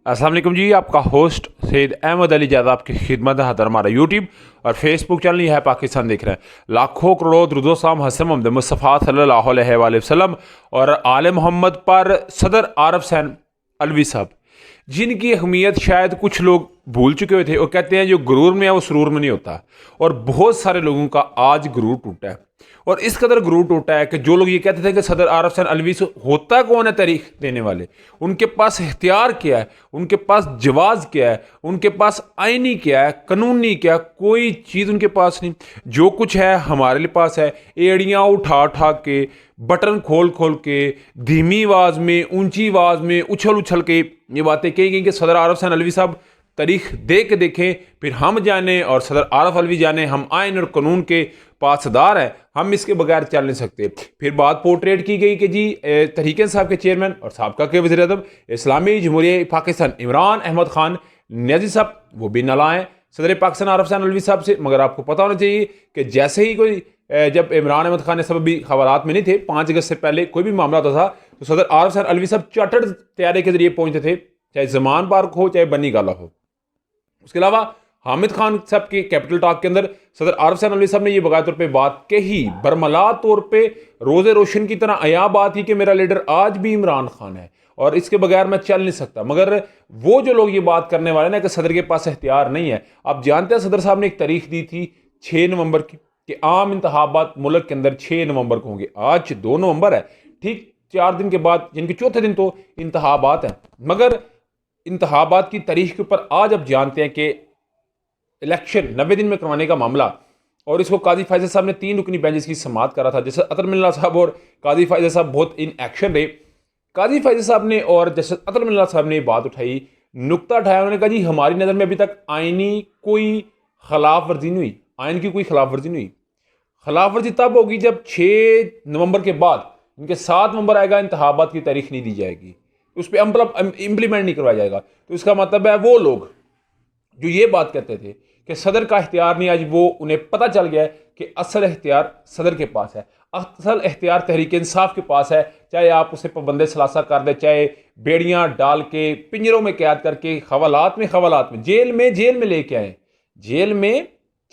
अस्सलाम वालेकुम जी, आपका होस्ट सैयद अहमद अली ज़्यादा आपकी खिदमत है। हमारा यूट्यूब और फेसबुक चैनल यह है पाकिस्तान देख रहे हैं। लाखों करोड़ों दुरूद-ओ-सलाम हज़रत मोहम्मद मुस्तफ़ा सल्लल्लाहु अलैहि वसल्लम और आले मोहम्मद पर सदर आरिफ हुसैन अलवी साहब, जिनकी अहमियत शायद कुछ लोग भूल चुके हुए थे और कहते हैं जो गुरूर में है वो सुरूर में नहीं होता। और बहुत सारे लोगों का आज गुरूर टूटा है और इस कदर गुरूर टूटा है कि जो लोग ये कहते थे कि सदर आरिफ हुसैन अलवी से होता कौन है तारीख देने वाले, उनके पास इख्तियार क्या है, उनके पास जवाज़ क्या है, उनके पास आईनी क्या है, कानूनी क्या, कोई चीज़ उनके पास नहीं। जो कुछ है हमारे लिए पास है, एड़ियाँ उठा उठा के, बटन खोल खोल के, धीमी आवाज़ में, ऊंची आवाज़ में, उछल उछल के ये बातें कही गई कि सदर आरिफ हुसैन अलवी साहब तारीख दे के देखें, फिर हम जाने और सदर आरिफ अलवी जाने हम आइन और कानून के पासदार हैं, हम इसके बगैर चल नहीं सकते। फिर बात पोर्ट्रेट की गई कि जी तहरीक इंसाफ के चेयरमैन और साबका के वज़ीर-ए-आज़म इस्लामी जमहूरियत पाकिस्तान इमरान अहमद खान नियाज़ी साहब वो भी नालायक सदर पाकिस्तान आरिफ हुसैन अलवी साहब से। मगर आपको पता होना चाहिए कि जैसे ही कोई जब इमरान अहमद खान सब भी खबरात में नहीं थे, 5 अगस्त से पहले कोई भी मामला होता था तो सदर आरिफ हुसैन अलवी साहब चार्टर्ड तैयारी के जरिए पहुंचते थे, चाहे जमान पार्क हो चाहे बनी गाला हो। उसके अलावा हामिद खान साहब के कैपिटल टॉक के अंदर सदर आरिफ हुसैन अलवी साहब ने यह बकायदा तौर पे बात कही, बरमला तौर पे रोज़े रोशन की तरह अया बात ही कि मेरा लीडर आज भी इमरान खान है और इसके बगैर मैं चल नहीं सकता। मगर वो जो लोग ये बात करने वाले ना कि सदर के पास इख्तियार नहीं है, आप जानते हैं सदर साहब ने एक तारीख दी थी 6 नवंबर की कि आम इंतखाबात मुल्क के अंदर 6 नवंबर को होंगे। आज 2 नवंबर है, ठीक 4 दिन के बाद, जिनके चौथे दिन तो इंतखाबात हैं। मगर इंतखाबात की तारीख के ऊपर आज आप जानते हैं कि इलेक्शन 90 दिन में करवाने का मामला, और इसको काजी फैज़ल साहब ने 3 रुकनी बेंच की समाअत करा था। जैसे अतर मिल्ला साहब और काजी फैज़ल साहब बहुत इन एक्शन रहे। काजी फैज़ल साहब ने और जैसे अतर मिल्ला साहब ने बात उठाई, नुक्ता उठाया, उन्होंने कहा जी हमारी नज़र में अभी तक आइनी कोई खिलाफ वर्जी नहीं हुई, आइन की कोई खिलाफ वर्जी नहीं हुई। खिलाफ वर्जी तब होगी जब 6 नवंबर के बाद इनके 7 नवंबर आएगा, इंतखाबात की तारीख नहीं दी जाएगी, उस पर इम्प्लीमेंट नहीं करवाया जाएगा। तो इसका मतलब है वो लोग जो ये बात कहते थे कि सदर का इख्तियार नहीं, आज वो उन्हें पता चल गया है कि असल इख्तियार सदर के पास है, असल इख्तियार तहरीक इंसाफ के पास है। चाहे आप उसे पाबंद सलासा कर दे, चाहे बेड़ियां डाल के पिंजरों में कैद करके खवालात में जेल में लेके आए, जेल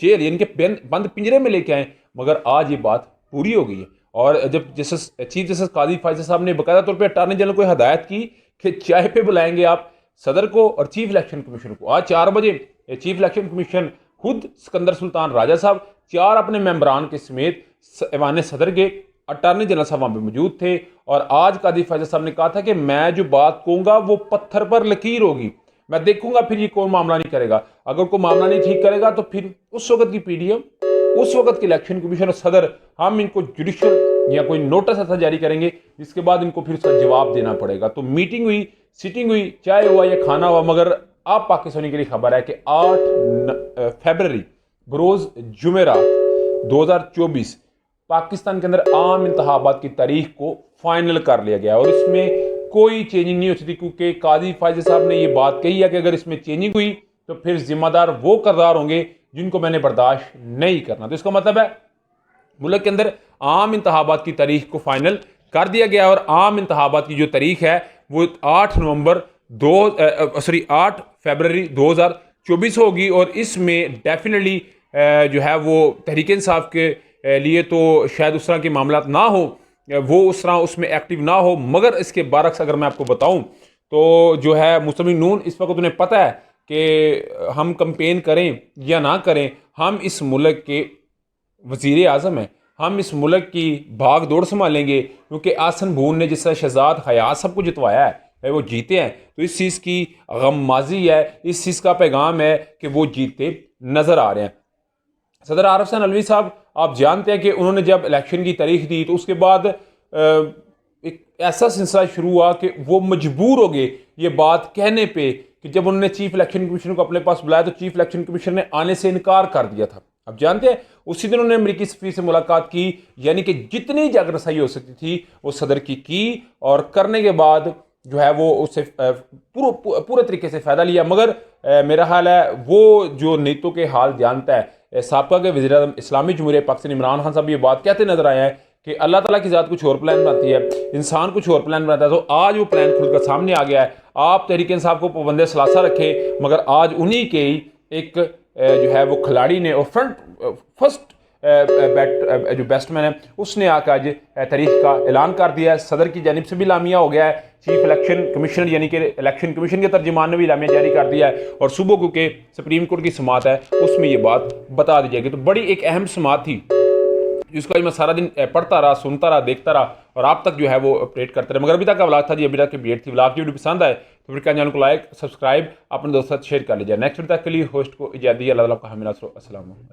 यानी कि बंद पिंजरे में लेके आए। मगर आज ये बात पूरी हो गई है। और जब चीफ जस्टिस काजी फैज़ल साहब ने बाकायदा तौर पर अटार्नी जनरल को हदायत की कि चाय पे बुलाएंगे आप सदर को और चीफ इलेक्शन कमीशन को, आज 4 बजे चीफ इलेक्शन कमीशन खुद सिकंदर सुल्तान राजा साहब 4 अपने मेंबरान के समेत ऐवान सदर के अटार्नी जनरल साहब वहाँ पे मौजूद थे। और आज काजी फैज़ल साहब ने कहा था कि मैं जो बात कहूँगा वो पत्थर पर लकीर होगी, मैं देखूंगा फिर ये कौन मामला नहीं करेगा, अगर कोई मामला नहीं ठीक करेगा तो फिर उस वक्त की पीडीएम, उस वक्त के इलेक्शन कमीशन और सदर, हम इनको जुडिशल या कोई नोटिस ऐसा जारी करेंगे जिसके बाद इनको फिर उसका जवाब देना पड़ेगा। तो मीटिंग हुई, सिटिंग हुई, चाय हुआ या खाना हुआ, मगर आप पाकिस्तानी के लिए खबर है कि 8 फरवरी बरोज़ जुमेरात 2024 पाकिस्तान के अंदर आम इंतखाबात की तारीख को फाइनल कर लिया गया और इसमें कोई चेंजिंग नहीं हो सकती, क्योंकि काजी फैज़ल साहब ने ये बात कही है कि अगर इसमें चेंजिंग हुई तो फिर जिम्मेदार वो किरदार होंगे जिनको मैंने बर्दाश्त नहीं करना। तो इसका मतलब है मुल्क के अंदर आम इंतखाबात की तारीख को फाइनल कर दिया गया और आम इंतखाबात की जो तारीख है वो 8 फरवरी 2024 होगी। और इसमें डेफिनेटली जो है वो तहरीक इंसाफ के लिए तो शायद उस तरह के मामला ना हो, वो उस तरह उसमें एक्टिव ना हो। मगर इसके बरक्स अगर मैं आपको बताऊं तो जो है मुस्लिम नून इस वक्त उन्हें पता है कि हम कंपेन करें या ना करें, हम इस मुल्क के वज़ीर आज़म हैं, हम इस मुल्क की भाग दौड़ संभालेंगे, क्योंकि आसन भून ने जिस तरह शहजाद हयात सबको जितवाया है वो जीते हैं। तो इस चीज़ की गममाज़ी है, इस चीज़ का पैगाम है कि वो जीते नज़र आ रहे हैं। सदर आरिफ हुसैन अलवी साहब, आप जानते हैं कि उन्होंने जब इलेक्शन की तारीख दी तो उसके बाद एक ऐसा सिलसिला शुरू हुआ कि वो मजबूर हो गए ये बात कहने पे कि जब उन्होंने चीफ इलेक्शन कमीशन को अपने पास बुलाया तो चीफ इलेक्शन कमीशन ने आने से इनकार कर दिया था। अब जानते हैं उसी दिन उन्होंने अमेरिकी सफीर से मुलाकात की, यानी कि जितनी जागरसाई हो सकती थी वो सदर की और करने के बाद जो है वो उससे पूरे तरीके से फ़ायदा लिया। मगर मेरा हाल है वो जो नीतों के हाल जानता है, साबका के वज़ीर-ए-आज़म इस्लामी जमहूरियत पाकिस्तान इमरान खान साहब ये बात कहते नजर आए हैं कि अल्लाह ताला की ज़ात कुछ और प्लान बनाती है, इंसान कुछ और प्लान बनाता है। तो आज वो प्लान खुल कर सामने आ गया है। आप तहरीक इंसाफ को पाबंद सलासा रखें, मगर आज उन्हीं के ही एक जो है वो खिलाड़ी ने और फर्स्ट जो बैट्समैन है उसने आकर आज तारीख का ऐलान कर दिया है। सदर की जानिब से भी लामिया हो गया है, चीफ इलेक्शन कमिश्नर यानी कि इलेक्शन कमीशन के तर्जुमान ने भी लामिया जारी कर दिया है, और सुबह को के सुप्रीम कोर्ट की समाअत है उसमें ये बात बता दी जाएगी। तो बड़ी एक अहम समाअत थी जिसका मैं सारा दिन पढ़ता रहा, सुनता रहा, देखता रहा और आप तक जो है वो अपडेट करते रहे। मगर अभी तक का व्लॉग था जी, अभी तक की अपडेट थी। व्लॉग की वीडियो पसंद आए तो फिर चैनल को लाइक सब्सक्राइब अपने दोस्तों के साथ शेयर कर लीजिए। नेक्स्ट वीडियो तक के लिए होस्ट को इजाज़त दी। अल्लाह ताला आपका हमेशा अस्सलाम वालेकुम।